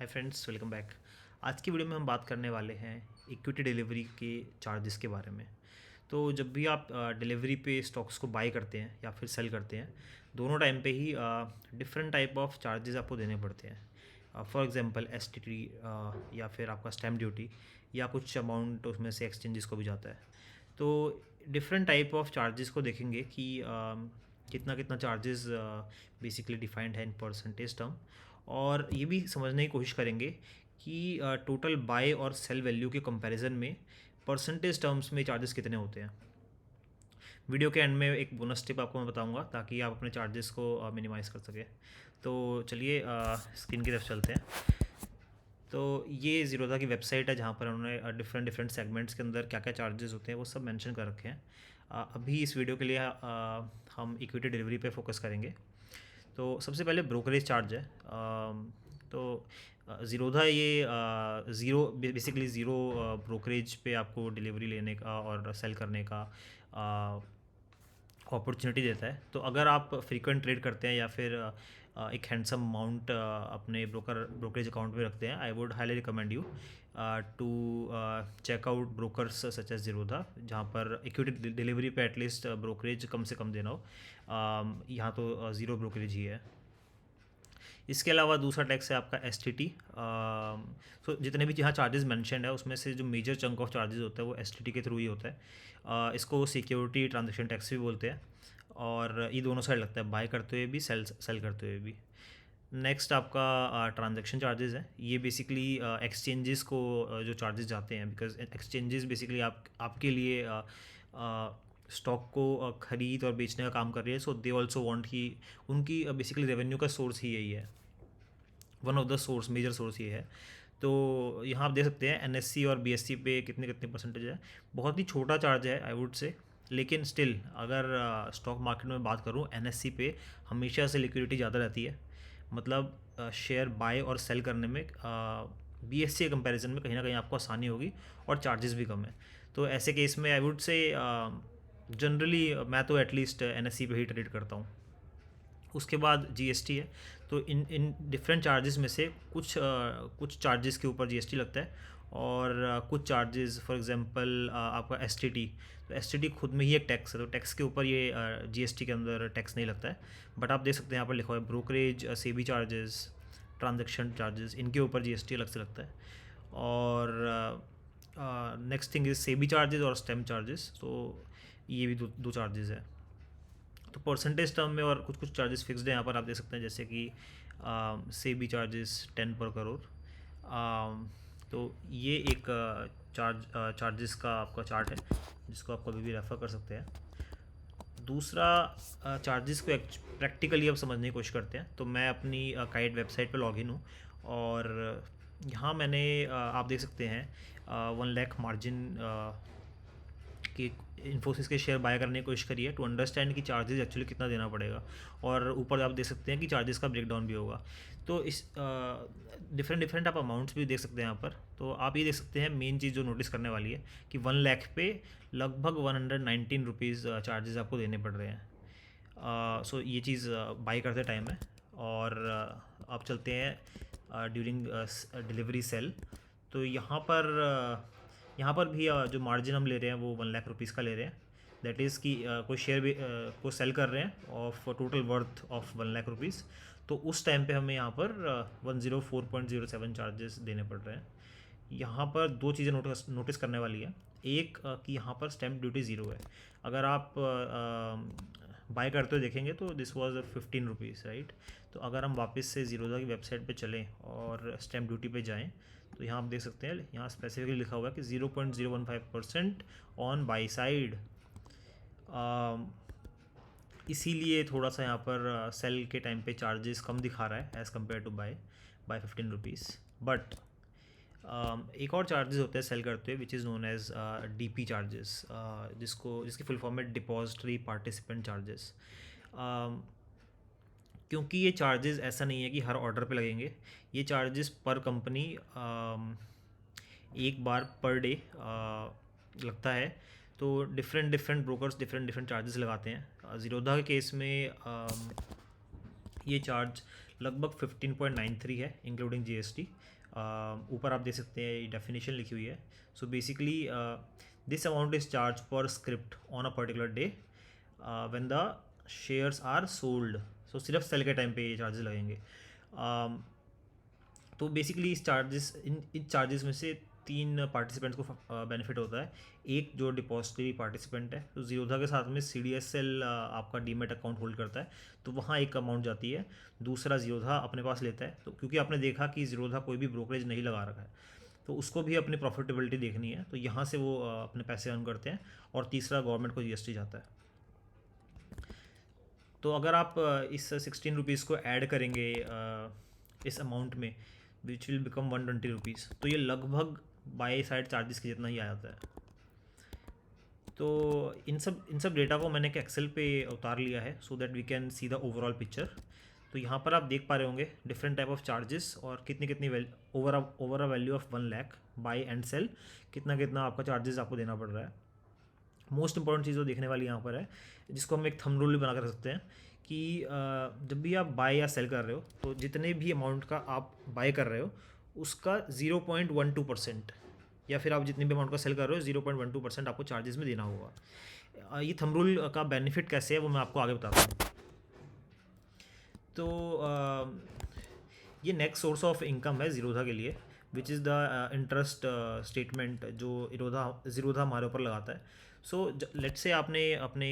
Hi friends, welcome back. आज की video में हम बात करने वाले हैं इक्विटी डिलीवरी के चार्जेस के बारे में। तो जब भी आप डिलीवरी पे स्टॉक्स को बाय करते हैं या फिर सेल करते हैं, दोनों टाइम पे ही डिफरेंट टाइप ऑफ चार्जेस आपको देने पड़ते हैं। फॉर एग्जांपल एसटीटी या फिर आपका स्टैम्प ड्यूटी या कुछ अमाउंट उसमें से एक्सचेंजेस को भी जाता है। तो डिफरेंट टाइप ऑफ चार्जेस को देखेंगे कि कितना कितना चार्जेस बेसिकली डिफाइंड है इन परसेंटेज टर्म, और ये भी समझने की कोशिश करेंगे कि टोटल बाय और सेल वैल्यू के कंपैरिजन में परसेंटेज टर्म्स में चार्जेस कितने होते हैं। वीडियो के एंड में एक बोनस टिप आपको मैं बताऊंगा ताकि आप अपने चार्जेस को मिनिमाइज कर सकें। तो चलिए स्क्रीन की तरफ चलते हैं। तो ये ज़ीरोधा की वेबसाइट है जहाँ पर उन्होंने डिफरेंट डिफरेंट सेगमेंट्स के अंदर क्या क्या चार्जेस होते हैं वो सब मेंशन कर रखे हैं। अभी इस वीडियो के लिए हम इक्विटी डिलीवरी पे फोकस करेंगे। तो सबसे पहले ब्रोकरेज चार्ज है। तो ज़ीरोधा ये zero basically zero brokerage pay आपको डिलीवरी लेने का और सेल करने का अपॉर्चुनिटी देता है। तो अगर आप फ्रीक्वेंट ट्रेड करते हैं या फिर एक हैंडसम अमाउंट अपने ब्रोकरेज अकाउंट में रखते हैं, I would highly recommend you to check out brokers such as Zerodha, जहाँ पर इक्विटी डिलीवरी पे एटलीस्ट ब्रोकरेज कम से कम देना हो। यहाँ तो ज़ीरो ब्रोकरेज ही है। इसके अलावा दूसरा टैक्स है आपका एस टी टी। सो जितने भी यहाँ चार्जेस मैंशन है उसमें से जो मेजर चंक ऑफ चार्जेस होता है वो एस टी टी के थ्रू ही होता है। इसको सिक्योरिटी ट्रांजेक्शन टैक्स भी बोलते हैं, और ये दोनों साइड लगता है, बाय करते हुए भी सेल करते हुए भी। नेक्स्ट आपका ट्रांजैक्शन चार्जेस है। ये बेसिकली एक्सचेंजेस को जो चार्जेस जाते हैं, बिकॉज एक्सचेंजेस बेसिकली आपके लिए स्टॉक को ख़रीद और बेचने का काम कर रही है। सो दे ऑल्सो वांट कि उनकी बेसिकली रेवेन्यू का सोर्स ही यही है, one of the source, major source ये है। तो यहाँ आप देख सकते हैं एनएससी और बीएससी पे कितने कितने परसेंटेज है। बहुत ही छोटा चार्ज है आई वुड से, लेकिन स्टिल अगर स्टॉक मार्केट में बात करूँ, एनएससी पे हमेशा से लिक्विडिटी ज़्यादा रहती है। मतलब शेयर बाय और सेल करने में बीएससी के कंपैरिजन में कहीं ना कहीं आपको आसानी होगी, और चार्जेस भी कम है। तो ऐसे केस में आई वुड से जनरली मैं तो एटलीस्ट एनएससी पे ही ट्रेड करता हूँ। उसके बाद जीएसटी है। तो इन डिफरेंट चार्जेस में से कुछ चार्जेस के ऊपर जीएसटी लगता है, और कुछ चार्जेस फॉर एग्जांपल आपका एसटीटी। तो एसटीटी खुद में ही एक टैक्स है, तो टैक्स के ऊपर ये जीएसटी के अंदर टैक्स नहीं लगता है। बट आप देख सकते हैं यहाँ पर लिखा हुआ है brokerage, SEBI charges, transaction charges, इनके ऊपर जीएसटी अलग से लगता है। और next thing is SEBI charges और स्टैम्प चार्जेस। तो ये भी दो चार्जेस है। तो परसेंटेज टर्म में और कुछ कुछ चार्जेस फिक्स्ड है यहाँ पर, आप देख सकते हैं, जैसे कि सेबी चार्जेस 10 पर करोड़। तो ये एक चार्जेस का आपका चार्ट है जिसको आप कभी भी रेफ़र कर सकते हैं। दूसरा चार्जेस को प्रैक्टिकली अब समझने की कोशिश करते हैं। तो मैं अपनी काइट वेबसाइट पर लॉगिन हूँ, और यहाँ मैंने आप देख सकते हैं 1 लाख मार्जिन कि इन्फोसिस के शेयर बाय करने की कोशिश करी है, टू अंडरस्टैंड कि चार्जेस एक्चुअली कितना देना पड़ेगा। और ऊपर आप देख सकते हैं कि चार्जेस का ब्रेकडाउन भी होगा। तो इस डिफरेंट डिफरेंट आप अमाउंट्स भी देख सकते हैं यहाँ पर। तो आप ये देख सकते हैं, मेन चीज़ जो नोटिस करने वाली है कि 1 लाख पे लगभग 119 रुपीज़ चार्जेस आपको देने पड़ रहे हैं। सो ये चीज़ बाई करते टाइम है। और आप चलते हैं ड्यूरिंग डिलीवरी सेल। तो यहाँ पर भी जो मार्जिन हम ले रहे हैं वो 1 लाख रुपीज़ का ले रहे हैं। दैट इज़ कि कोई शेयर भी को सेल कर रहे हैं of total worth of 1 lakh rupees. तो उस टाइम पे हमें यहाँ पर 104.07 चार्जेस देने पड़ रहे हैं। यहाँ पर दो चीज़ें नोटिस करने वाली है। एक कि यहाँ पर स्टैम्प ड्यूटी ज़ीरो है। अगर आप बाय करते हुए देखेंगे तो दिस वाज 15 रुपीज़, राइट। तो अगर हम वापस से ज़ीरोधा की वेबसाइट पे चलें और स्टैम्प ड्यूटी पे जाएं, तो यहाँ आप देख सकते हैं, यहाँ स्पेसिफिकली लिखा हुआ है कि 0.015% ऑन बाई साइड। इसीलिए थोड़ा सा यहाँ पर सेल के टाइम पे चार्जेस कम दिखा रहा है as compared to buy 15 rupees. But एक और चार्जेस होते हैं सेल करते हुए which is known as DP charges, जिसकी फुल फॉर्म है डिपॉजिटरी पार्टिसिपेंट चार्जेस। क्योंकि ये चार्जेस ऐसा नहीं है कि हर ऑर्डर पे लगेंगे, ये चार्जेस पर कंपनी एक बार पर डे लगता है। तो different different brokers different different charges लगाते हैं। ज़ीरोधा के केस में ये चार्ज लगभग 15.93 है इंक्लूडिंग जीएसटी। ऊपर आप देख सकते हैं डेफिनेशन लिखी हुई है। So basically this amount is charge per script on a particular day when the shares are sold. So सिर्फ सेल के टाइम पे ये चार्जेस लगेंगे। तो बेसिकली इन चार्जेस में से 3 पार्टिसिपेंट्स को बेनिफिट होता है। एक जो डिपॉजिटरी पार्टिसिपेंट है, तो जीरोधा के साथ में CDSL आपका डीमेट अकाउंट होल्ड करता है, तो वहाँ एक अमाउंट जाती है। दूसरा जीरोधा अपने पास लेता है, तो क्योंकि आपने देखा कि जीरोधा कोई भी ब्रोकरेज नहीं लगा रखा है, तो उसको भी अपनी प्रॉफिटेबिलिटी देखनी है, तो यहाँ से वो अपने पैसे अर्न करते हैं। और तीसरा गवर्नमेंट को GST जाता है। तो अगर आप इस 16 रुपीज़ को ऐड करेंगे इस अमाउंट में, विच विल बिकम 120 रुपीज़, तो ये लगभग बाई साइड चार्जेस के जितना ही आ जाता है। तो इन सब डेटा को मैंने एक एक्सेल पे उतार लिया है so that we can see the overall picture. तो यहाँ पर आप देख पा रहे होंगे डिफरेंट टाइप ऑफ चार्जेस और कितनी कितनी over a value of 1 lakh buy and sell कितना कितना आपका चार्जेस आपको देना पड़ रहा है। मोस्ट इंपॉर्टेंट चीज़ जो देखने वाली यहाँ पर है, जिसको हम एक थंब रूल भी बना कर रख सकते हैं कि जब भी आप बाय या सेल कर रहे हो, तो जितने भी अमाउंट का आप बाय कर रहे हो उसका 0.12% या फिर आप जितने भी अमाउंट का सेल कर रहे हो 0.12% आपको चार्जेस में देना होगा। ये थंब रूल का बेनिफिट कैसे है वो मैं आपको आगे बताता हूँ। तो ये नेक्स्ट सोर्स ऑफ इनकम है जीरोधा के लिए, which is the interest statement जो जीरोधा हमारे ऊपर लगाता है। सो लेट्स से आपने अपने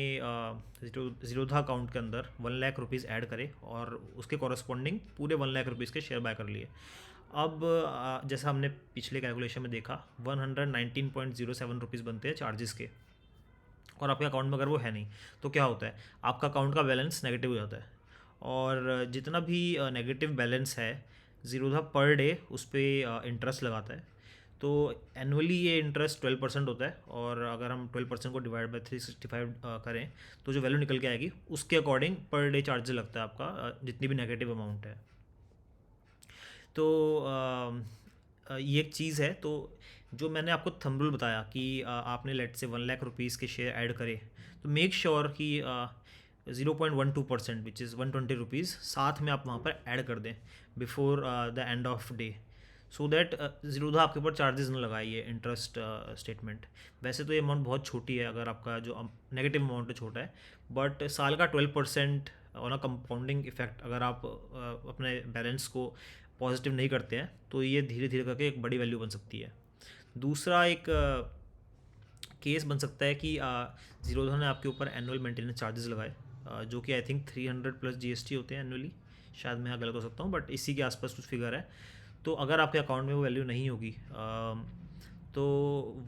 जीरोधा अकाउंट के अंदर 1 लाख रुपीज़ ऐड करे और उसके कॉरस्पॉन्डिंग पूरे 1 लाख रुपीज़ के शेयर बाय कर लिए। अब जैसा हमने पिछले कैलकुलेशन में देखा 119.07 रुपीज़ बनते हैं चार्जेस के, और आपके अकाउंट में अगर वो है नहीं तो क्या होता है, आपका अकाउंट का बैलेंस नेगेटिव हो जाता है। और जितना भी नेगेटिव बैलेंस है जीरोधा पर डे उस पर इंटरेस्ट लगाता है। तो एनुअली ये इंटरेस्ट 12% होता है, और अगर हम 12% को डिवाइड बाई 365 करें तो जो वैल्यू निकल के आएगी उसके अकॉर्डिंग पर डे चार्ज लगता है आपका जितनी भी नेगेटिव अमाउंट है। तो ये एक चीज़ है। तो जो मैंने आपको थंब रूल बताया कि आपने लेट से 1 लाख रुपीज़ के शेयर ऐड करे, तो मेक श्योर कि 0.12% विच इज़ 120 रुपीज़ साथ में आप वहाँ पर ऐड कर दें before the end of day, so that Zerodha आपके ऊपर चार्जेस न लगाए ये इंटरेस्ट स्टेटमेंट। वैसे तो ये अमाउंट बहुत छोटी है अगर आपका जो नेगेटिव अमाउंट है छोटा है, बट साल का 12% ऑन अ कंपाउंडिंग इफेक्ट अगर आप अपने बैलेंस को पॉजिटिव नहीं करते हैं तो ये धीरे धीरे करके एक बड़ी वैल्यू बन सकती है। दूसरा एक केस बन सकता है कि जीरोधा ने आपके ऊपर एनुअल मेंटेनेंस चार्जेस लगाए, जो कि आई थिंक 300 प्लस GST होते हैं एनुअली, शायद मैं गलत हो सकता हूँ बट इसी के आसपास कुछ फिगर है। तो अगर आपके अकाउंट में वो वैल्यू नहीं होगी तो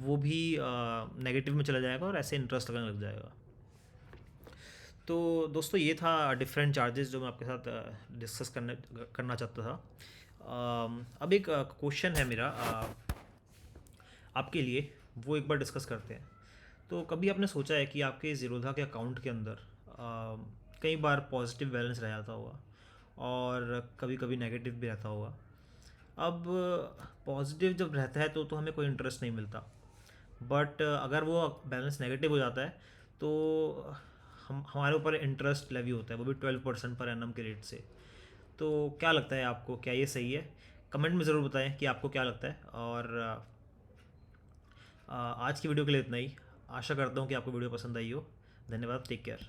वो भी नेगेटिव में चला जाएगा और ऐसे इंटरेस्ट लगने लग जाएगा। तो दोस्तों ये था डिफरेंट चार्जेस जो मैं आपके साथ डिस्कस करना चाहता था। अब एक क्वेश्चन है मेरा आपके लिए, वो एक बार डिस्कस करते हैं। तो कभी आपने सोचा है कि आपके जीरोधा के अकाउंट के अंदर कई बार पॉजिटिव बैलेंस रह जाता होगा और कभी कभी नेगेटिव भी रहता होगा। अब पॉजिटिव जब रहता है तो हमें कोई इंटरेस्ट नहीं मिलता, बट अगर वो बैलेंस नेगेटिव हो जाता है तो हमारे ऊपर इंटरेस्ट लेवी होता है, वो भी 12% पर एनम के रेट से। तो क्या लगता है आपको, क्या ये सही है? कमेंट में ज़रूर बताएं कि आपको क्या लगता है। और आज की वीडियो के लिए इतना ही। आशा करता हूँ कि आपको वीडियो पसंद आई हो। धन्यवाद। Take care.